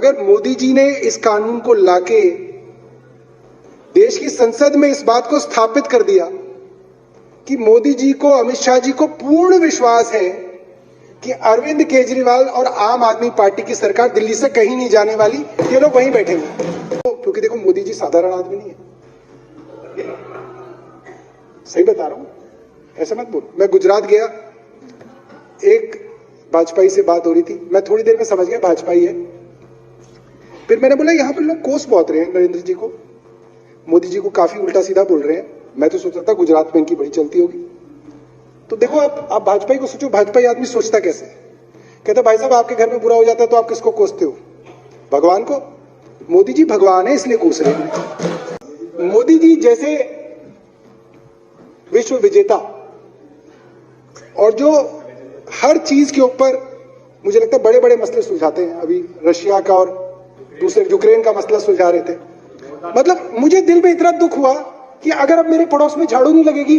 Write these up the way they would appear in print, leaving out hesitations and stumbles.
मगर मोदी जी ने इस कानून को लाके देश की संसद में इस बात को स्थापित कर दिया कि मोदी जी को, अमित शाह जी को पूर्ण विश्वास है कि अरविंद केजरीवाल और आम आदमी पार्टी की सरकार दिल्ली से कहीं नहीं जाने वाली, ये लोग वहीं बैठेंगे। क्योंकि देखो, मोदी जी साधारण आदमी नहीं है, सही बता रहा हूं, ऐसा मत बोल। मैं गुजरात गया, एक भाजपाई से बात हो रही थी, मैं थोड़ी देर में समझ गया भाजपाई है। फिर मैंने बोला यहां पर लोग कोस बहुत रहे हैं नरेंद्र जी को, मोदी जी को काफी उल्टा सीधा बोल रहे हैं। मैं तो सोच रहा था गुजरात में इनकी बड़ी चलती होगी। तो देखो, आप भाजपाई को सोचो, भाजपाई आदमी सोचता कैसे? कहता भाई साहब, आपके घर में बुरा हो जाता है तो आप किसको कोसते हो? भगवान को। मोदी जी भगवान है इसलिए कोस रहे हैं। मोदी जी जैसे विश्व विजेता और जो हर चीज के ऊपर मुझे लगता है बड़े बड़े मसले सुलझाते हैं। अभी रशिया का और दूसरे यूक्रेन का मसला सुलझा रहे थे। मतलब मुझे दिल में इतना दुख हुआ कि अगर अब मेरे पड़ोस में झाड़ू नहीं लगेगी,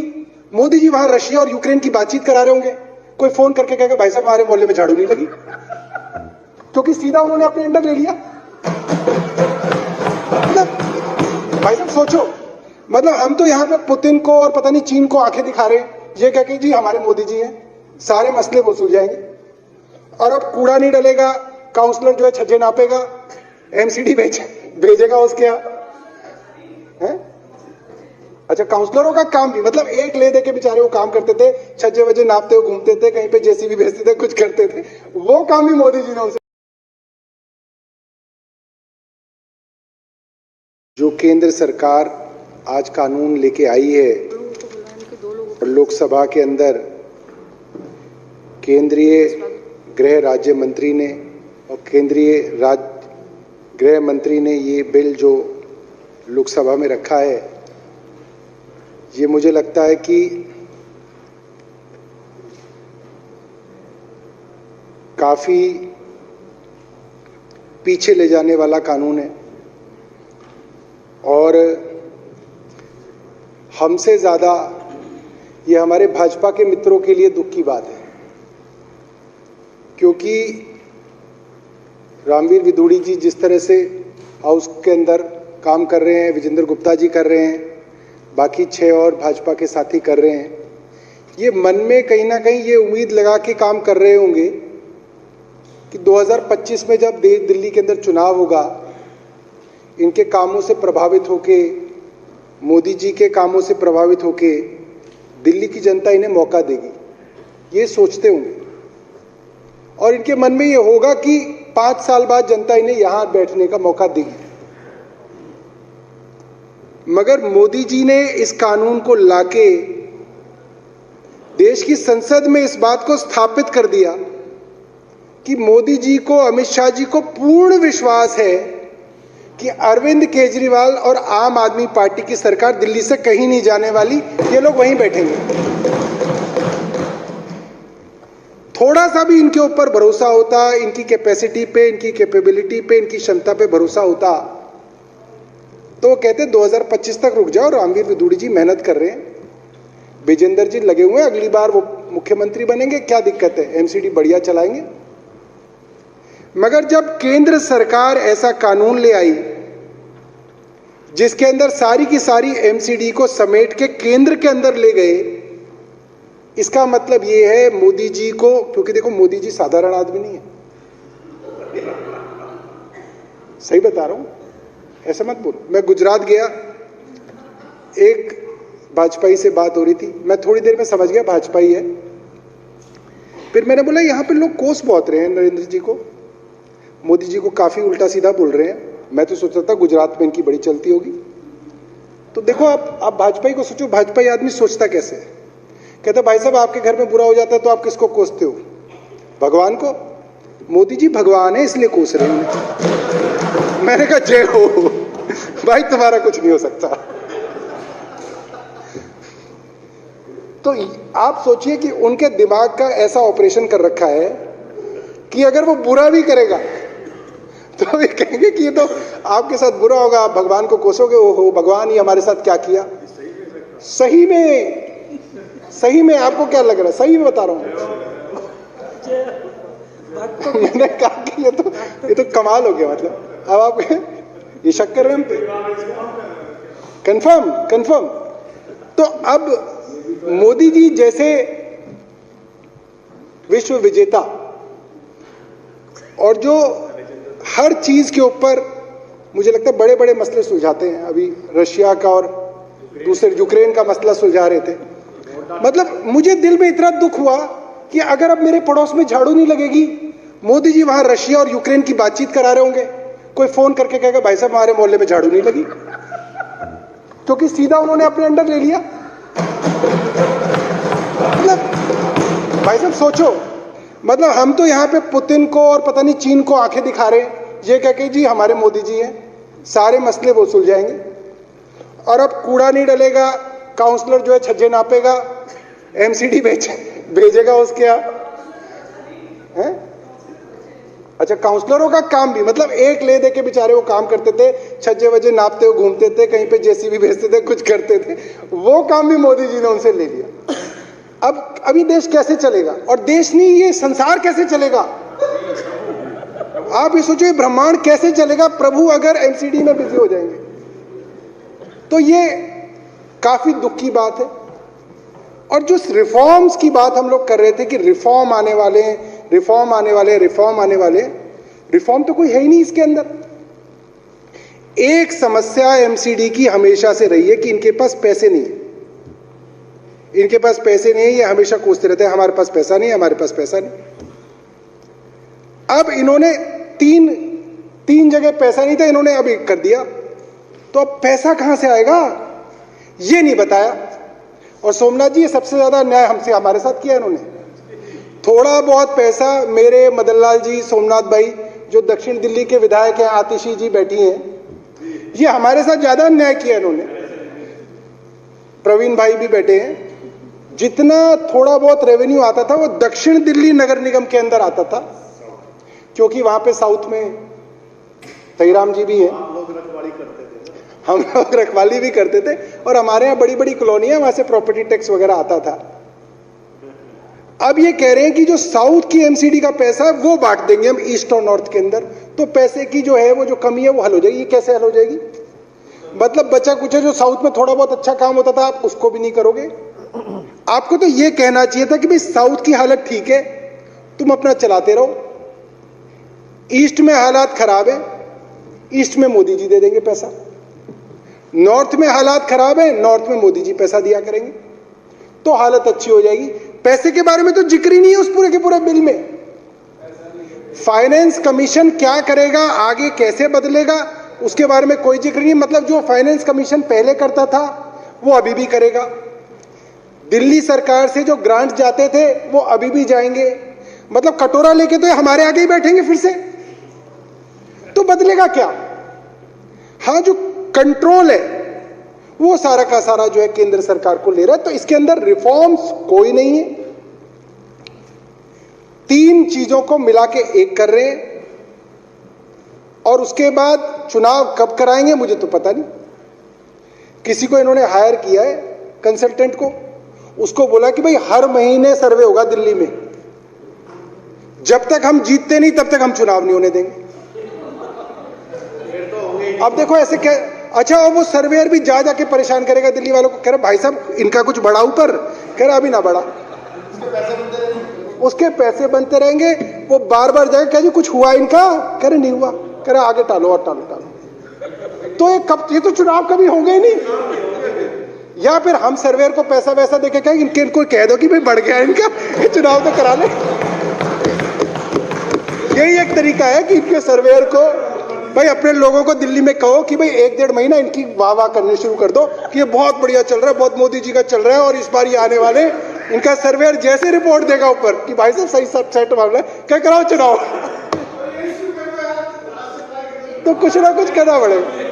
मोदी जी वहां रशिया और यूक्रेन की बातचीत करा रहे होंगे, कोई फोन करके कहेगा भाई साहब हमारे मोहल्ले में झाड़ू नहीं लगी, क्योंकि सीधा उन्होंने अपने अंडर ले लिया। मतलब भाई साहब सोचो, मतलब हम तो यहां पे पुतिन को और पता नहीं चीन को आंखें दिखा रहे हैं, ये कह के जी हमारे मोदी जी हैं, सारे मसले वो सुलझाएंगे। और अब कूड़ा नहीं डलेगा, काउंसलर जो है छज्जे नापेगा, एमसीडी भेजेगा उसके यहाँ है। अच्छा, काउंसलरों का काम भी, मतलब एक ले दे के बेचारे वो काम करते थे, छज्जे वज्जे नापते हुए घूमते थे, कहीं पे जेसीबी भेजते थे, कुछ करते थे, वो काम भी मोदी जी ने उनसे। जो केंद्र सरकार आज कानून लेके आई है, लोकसभा के अंदर केंद्रीय गृह राज्य मंत्री ने और केंद्रीय गृह मंत्री ने ये बिल जो लोकसभा में रखा है, ये मुझे लगता है कि काफी पीछे ले जाने वाला कानून है। और हमसे ज्यादा ये हमारे भाजपा के मित्रों के लिए दुख की बात है, क्योंकि रामवीर विदुड़ी जी जिस तरह से हाउस के अंदर काम कर रहे हैं, विजेंद्र गुप्ता जी कर रहे हैं, बाकी 6 और भाजपा के साथी कर रहे हैं, ये मन में कहीं ना कहीं ये उम्मीद लगा के काम कर रहे होंगे कि 2025 में जब दिल्ली के अंदर चुनाव होगा, इनके कामों से प्रभावित होके, मोदी जी के कामों से प्रभावित होके दिल्ली की जनता इन्हें मौका देगी, ये सोचते होंगे। और इनके मन में ये होगा कि 5 साल बाद जनता इन्हें यहां बैठने का मौका देगी। मगर मोदी जी ने इस कानून को लाके देश की संसद में इस बात को स्थापित कर दिया कि मोदी जी को, अमित शाह जी को पूर्ण विश्वास है कि अरविंद केजरीवाल और आम आदमी पार्टी की सरकार दिल्ली से कहीं नहीं जाने वाली, ये लोग वहीं बैठेंगे। थोड़ा सा भी इनके ऊपर भरोसा होता, इनकी कैपेसिटी पे, इनकी कैपेबिलिटी पे, इनकी क्षमता पे भरोसा होता, तो वो कहते 2025 तक रुक जाओ, रामवीर विदुड़ी जी मेहनत कर रहे हैं, विजेंद्र जी लगे हुए हैं, अगली बार वो मुख्यमंत्री बनेंगे, क्या दिक्कत है, एमसीडी बढ़िया चलाएंगे। मगर जब केंद्र सरकार ऐसा कानून ले आई जिसके अंदर सारी की सारी एमसीडी को समेट के केंद्र के अंदर ले गए, इसका मतलब ये है मोदी जी को, क्योंकि देखो मोदी जी साधारण आदमी नहीं है, सही बता रहा हूं, ऐसा मत बोल। मैं गुजरात गया, एक भाजपाई से बात हो रही थी, मैं थोड़ी देर में समझ गया भाजपाई है। फिर मैंने बोला यहां पे लोग कोस बहुत रहे हैं नरेंद्र जी को, मोदी जी को काफी उल्टा सीधा बोल रहे हैं। मैं तो सोच रहा था गुजरात में इनकी बड़ी चलती होगी। तो देखो, आप भाजपाई को सोचो, भाजपाई आदमी सोचता कैसे? कहता भाई साहब, आपके घर में बुरा हो जाता है तो आप किसको कोसते हो? भगवान को। मोदी जी भगवान है इसलिए कोस रहे हैं। मैंने कहा जय हो भाई, तुम्हारा कुछ नहीं हो सकता। तो आप सोचिए कि उनके दिमाग का ऐसा ऑपरेशन कर रखा है कि अगर वो बुरा भी करेगा तो वे कहेंगे कि ये तो आपके साथ बुरा होगा, आप भगवान को कोसोगे, ओहो भगवान ही हमारे साथ क्या किया। सही में आपको क्या लग रहा है? सही में बता रहा हूं। मैंने कहा ये तो कमाल हो गया। मतलब अब आप ये शक कर रहे हैं हम पे? कंफर्म। तो अब मोदी जी जैसे विश्व विजेता और जो हर चीज के ऊपर मुझे लगता है बड़े बड़े मसले सुलझाते हैं, अभी रशिया का और दूसरे यूक्रेन का मसला सुलझा रहे थे। मतलब मुझे दिल में इतना दुख हुआ कि अगर अब मेरे पड़ोस में झाड़ू नहीं लगेगी, मोदी जी वहां रशिया और यूक्रेन की बातचीत करा रहे होंगे, कोई फोन करके कहेगा भाई साहब हमारे मोहल्ले में झाड़ू नहीं लगी, क्योंकि सीधा उन्होंने अपने अंडर ले लिया। मतलब भाई साहब सोचो, मतलब हम तो यहाँ पे पुतिन को और पता नहीं चीन को आंखें दिखा रहे हैं, ये कह के जी हमारे मोदी जी हैं, सारे मसले वो सुलझाएंगे। और अब कूड़ा नहीं डलेगा, काउंसलर जो है छज्जे नापेगा, एमसीडी भेजेगा उसके यहाँ है। अच्छा, काउंसलरों का काम भी, मतलब एक ले दे के बेचारे वो काम करते थे, छज्जे वज्जे नापते हुए घूमते थे, कहीं पे जेसीबी भेजते थे, कुछ करते थे, वो काम भी मोदी जी ने उनसे ले लिया। अब अभी देश कैसे चलेगा? और देश नहीं, ये संसार कैसे चलेगा? आप ये सोचो, ब्रह्मांड कैसे चलेगा प्रभु अगर एमसीडी में बिजी हो जाएंगे? तो ये काफी दुख की बात है। और जो रिफॉर्म्स की बात हम लोग कर रहे थे कि रिफॉर्म आने वाले, रिफॉर्म तो कोई है ही नहीं इसके अंदर। एक समस्या एमसीडी की हमेशा से रही है कि इनके पास पैसे नहीं है, इनके पास पैसे नहीं है, ये हमेशा कोसते रहते हैं हमारे पास पैसा नहीं है, हमारे पास पैसा नहीं। अब इन्होंने तीन जगह पैसा नहीं था, इन्होंने अभी कर दिया, तो अब पैसा कहां से आएगा ये नहीं बताया। और सोमनाथ जी, ये सबसे ज्यादा अन्याय हमसे हमारे साथ किया इन्होंने। थोड़ा बहुत पैसा मेरे मदनलाल जी, सोमनाथ भाई जो दक्षिण दिल्ली के विधायक हैं, आतिशी जी बैठी हैं, ये हमारे साथ ज्यादा अन्याय किया इन्होंने। प्रवीण भाई भी बैठे हैं। जितना थोड़ा बहुत रेवेन्यू आता था वो दक्षिण दिल्ली नगर निगम के अंदर आता था, क्योंकि वहां पे साउथ में तईराम जी भी हैं, हम लोग रखवाली भी करते थे, और हमारे यहाँ बड़ी बड़ी कॉलोनियां, वहां से प्रॉपर्टी टैक्स वगैरह आता था। अब ये कह रहे हैं कि जो साउथ की एमसीडी का पैसा है वो बांट देंगे हम ईस्ट और नॉर्थ के अंदर, तो पैसे की जो है वो जो कमी है वो हल हो जाएगी। कैसे हल हो जाएगी? मतलब बचा कुछ जो साउथ में थोड़ा बहुत अच्छा काम होता था आप उसको भी नहीं करोगे। आपको तो ये कहना चाहिए था कि भाई साउथ की हालत ठीक है, तुम अपना चलाते रहो, ईस्ट में हालात खराब है, ईस्ट में मोदी जी दे देंगे पैसा, नॉर्थ में हालात खराब है, नॉर्थ में मोदी जी पैसा दिया करेंगे, तो हालत अच्छी हो जाएगी। पैसे के बारे में तो जिक्र ही नहीं है उस पूरे के पूरे बिल में। फाइनेंस कमीशन क्या करेगा, आगे कैसे बदलेगा, उसके बारे में कोई जिक्र नहीं। मतलब जो फाइनेंस कमीशन पहले करता था वो अभी भी करेगा, दिल्ली सरकार से जो ग्रांट जाते थे वो अभी भी जाएंगे। मतलब कटोरा लेके तो हमारे आगे ही बैठेंगे फिर से, तो बदलेगा क्या? हाँ, जो कंट्रोल है वो सारा का सारा जो है केंद्र सरकार को ले रहा है, तो इसके अंदर रिफॉर्म्स कोई नहीं है। तीन चीजों को मिला के एक कर रहे हैं, और उसके बाद चुनाव कब कराएंगे मुझे तो पता नहीं। किसी को इन्होंने हायर किया है कंसल्टेंट को, उसको बोला कि भाई हर महीने सर्वे होगा दिल्ली में, जब तक हम जीतते नहीं तब तक हम चुनाव नहीं होने देंगे। अब देखो ऐसे क्या। अच्छा, और वो सर्वेयर भी जा जाके परेशान करेगा दिल्ली वालों को, कह रहा भाई साहब इनका कुछ बढ़ा ऊपर, कह रहा अभी ना बढ़ा, उसके पैसे बनते रहेंगे। वो बार बार जाएगा, कह जी कुछ हुआ इनका, कह रहे नहीं हुआ, कह रहा आगे टालो और टालो। तो ये तो चुनाव कभी होंगे ही नहीं। या फिर हम सर्वेयर को पैसा वैसा देके कहें इनको कह दो कि भाई बढ़ गया इनका, ये चुनाव तो करा ले। यही एक तरीका है कि इनके सर्वेयर को भाई अपने लोगों को दिल्ली में कहो कि भाई 1-1.5 महीना इनकी वाह वाह करने शुरू कर दो कि ये बहुत बढ़िया चल रहा है, बहुत मोदी जी का चल रहा है, और इस बार ये आने वाले। इनका सर्वेयर जैसे रिपोर्ट देगा ऊपर कि भाई साहब सही सब सेट मामला है, क्या कराओ चुनाव, तो कुछ ना कुछ करना पड़ेगा।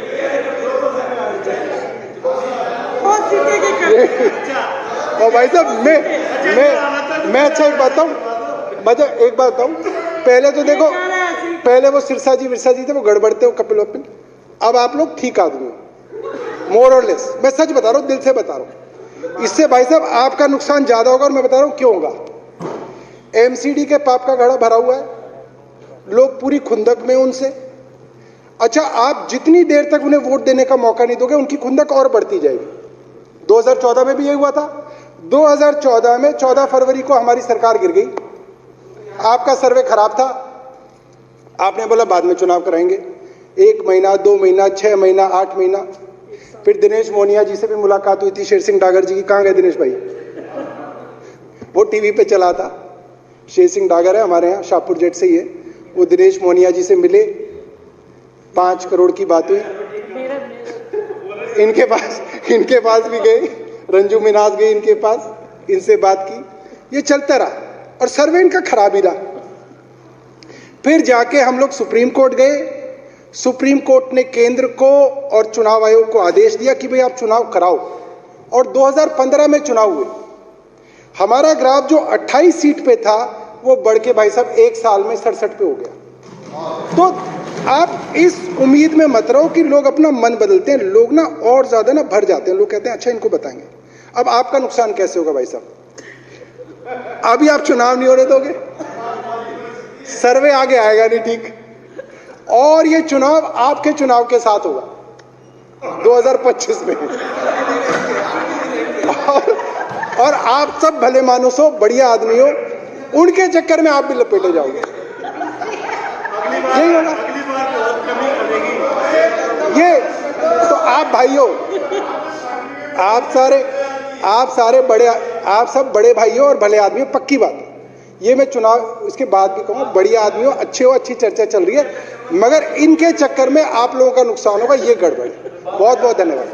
और भाई साहब मैं अच्छा एक बात बताऊं, पहले तो देखो, पहले वो सिरसा जी थे, वो गड़बड़ते हो कपिल वपिल, अब आप लोग ठीक आदमी हो मोर और लेस। मैं सच बता रहा हूँ, दिल से बता रहा हूँ। इससे भाई साहब आपका नुकसान ज्यादा होगा, और मैं बता रहा हूँ क्यों होगा। एमसीडी के पाप का घड़ा भरा हुआ है, लोग पूरी खुंदक में उनसे। अच्छा, आप जितनी देर तक उन्हें वोट देने का मौका नहीं दोगे, उनकी खुंदक और बढ़ती जाएगी। 2014 में भी यही हुआ था। 2014 में 14 फरवरी को हमारी सरकार गिर गई। आपका सर्वे खराब था, आपने बोला बाद में चुनाव कराएंगे। 1 महीना, 2 महीना, 6 महीना, 8 महीना, फिर दिनेश मोनिया जी से भी मुलाकात हुई थी, शेर सिंह डागर जी की। कहाँ गए दिनेश भाई? वो टीवी पे चला था। शेर सिंह डागर है हमारे यहाँ, शाहपुर जेट से ही है। वो दिनेश मोनिया जी से मिले, 5 करोड़ की बात हुई। इनके पास भी गए, रंजू मिनाज गए इनके पास, इनसे बात की। ये चलता रहा और सर्वे इनका खराब ही रहा। फिर जाके हम लोग सुप्रीम कोर्ट गए। सुप्रीम कोर्ट ने केंद्र को और चुनाव आयोग को आदेश दिया कि भाई आप चुनाव कराओ, और 2015 में चुनाव हुए। हमारा ग्राफ जो 28 सीट पे था वो बढ़ के भाई साहब 1 साल में 67 पे हो गया। तो आप इस उम्मीद में मत रहो कि लोग अपना मन बदलते हैं। लोग ना और ज्यादा ना भर जाते हैं। लोग कहते हैं अच्छा इनको बताएंगे। अब आपका नुकसान कैसे होगा भाई साहब? अभी आप चुनाव नहीं होने दोगे, सर्वे आगे आएगा नहीं ठीक, और ये चुनाव आपके चुनाव के साथ होगा 2025 में। और आप सब भले मानुस हो, बढ़िया आदमी हो, उनके चक्कर में आप भी लपेटे जाओगे। यही होगा ये। तो आप भाइयों, आप सब बड़े भाई हो और भले आदमी हो, पक्की बात। ये मैं चुनाव इसके बाद भी कहूँगा, बढ़िया आदमी हो, अच्छे हो, अच्छी चर्चा चल रही है, मगर इनके चक्कर में आप लोगों का नुकसान होगा, ये गड़बड़। बहुत बहुत धन्यवाद।